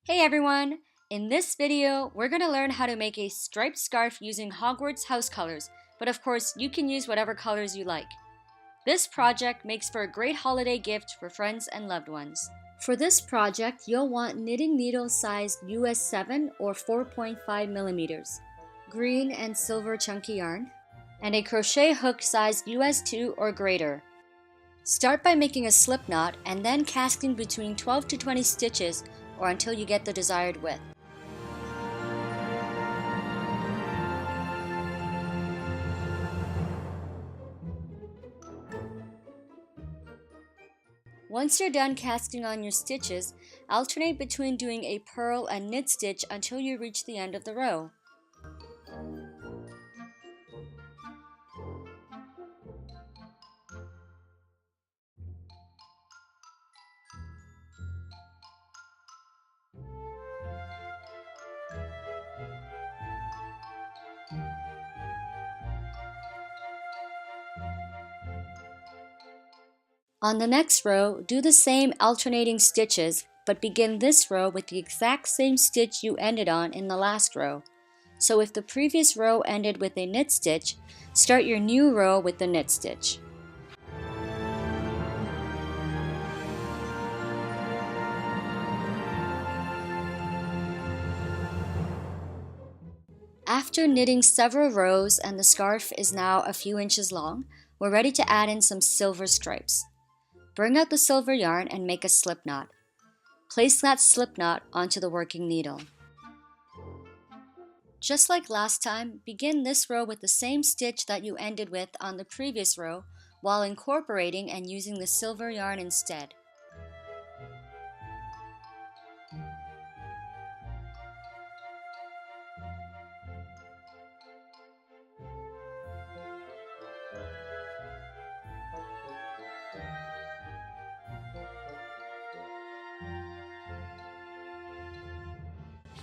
Hey everyone! In this video, we're going to learn how to make a striped scarf using Hogwarts House colors, but of course you can use whatever colors you like. This project makes for a great holiday gift for friends and loved ones. For this project, you'll want knitting needle sized US 7 or 4.5 millimeters, green and silver chunky yarn, and a crochet hook sized US 2 or greater. Start by making a slip knot and then casting between 12 to 20 stitches or until you get the desired width. Once you're done casting on your stitches, alternate between doing a purl and knit stitch until you reach the end of the row. On the next row, do the same alternating stitches, but begin this row with the exact same stitch you ended on in the last row. So if the previous row ended with a knit stitch, start your new row with the knit stitch. After knitting several rows and the scarf is now a few inches long, we're ready to add in some silver stripes. Bring out the silver yarn and make a slip knot. Place that slip knot onto the working needle. Just like last time, begin this row with the same stitch that you ended with on the previous row while incorporating and using the silver yarn instead.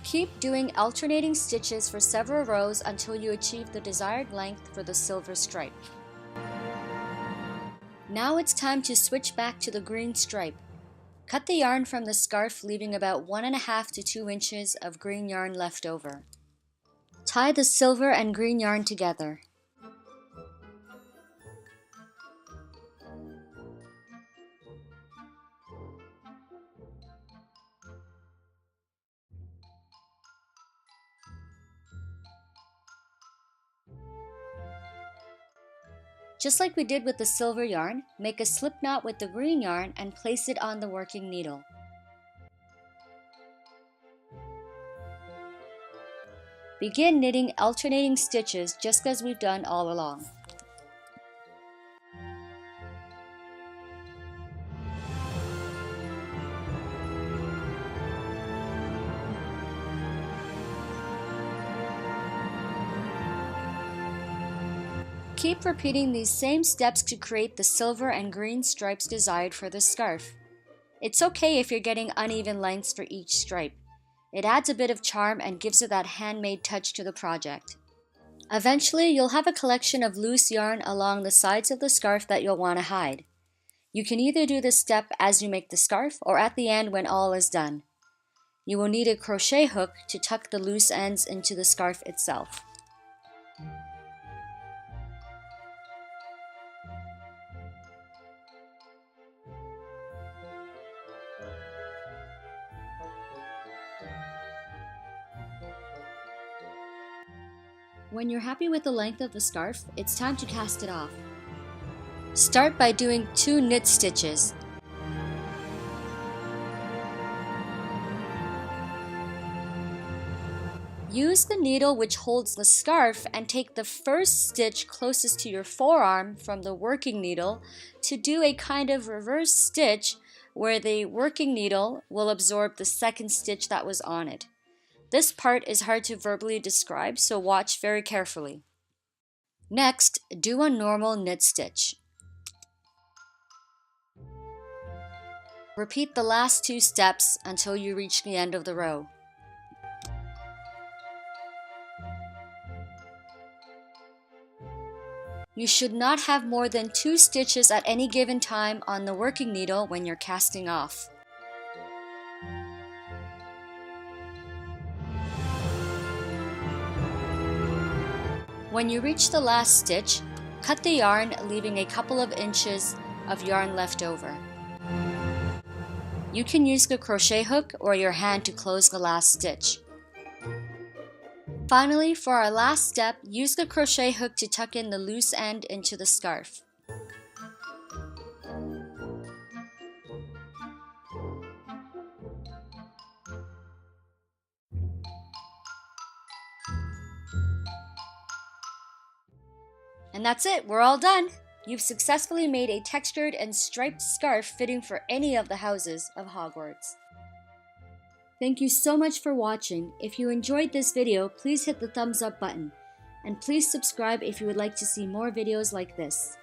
Keep doing alternating stitches for several rows until you achieve the desired length for the silver stripe. Now it's time to switch back to the green stripe. Cut the yarn from the scarf, leaving about 1.5 to 2 inches of green yarn left over. Tie the silver and green yarn together. Just like we did with the silver yarn, make a slip knot with the green yarn and place it on the working needle. Begin knitting alternating stitches just as we've done all along. Keep repeating these same steps to create the silver and green stripes desired for the scarf. It's okay if you're getting uneven lengths for each stripe. It adds a bit of charm and gives it that handmade touch to the project. Eventually, you'll have a collection of loose yarn along the sides of the scarf that you'll want to hide. You can either do this step as you make the scarf or at the end when all is done. You will need a crochet hook to tuck the loose ends into the scarf itself. When you're happy with the length of the scarf, it's time to cast it off. Start by doing 2 knit stitches. Use the needle which holds the scarf and take the first stitch closest to your forearm from the working needle to do a kind of reverse stitch where the working needle will absorb the second stitch that was on it. This part is hard to verbally describe, so watch very carefully. Next, do a normal knit stitch. Repeat the last 2 steps until you reach the end of the row. You should not have more than 2 stitches at any given time on the working needle when you're casting off. When you reach the last stitch, cut the yarn, leaving a couple of inches of yarn left over. You can use the crochet hook or your hand to close the last stitch. Finally, for our last step, use the crochet hook to tuck in the loose end into the scarf. And that's it, we're all done! You've successfully made a textured and striped scarf fitting for any of the houses of Hogwarts. Thank you so much for watching. If you enjoyed this video, please hit the thumbs up button. And please subscribe if you would like to see more videos like this.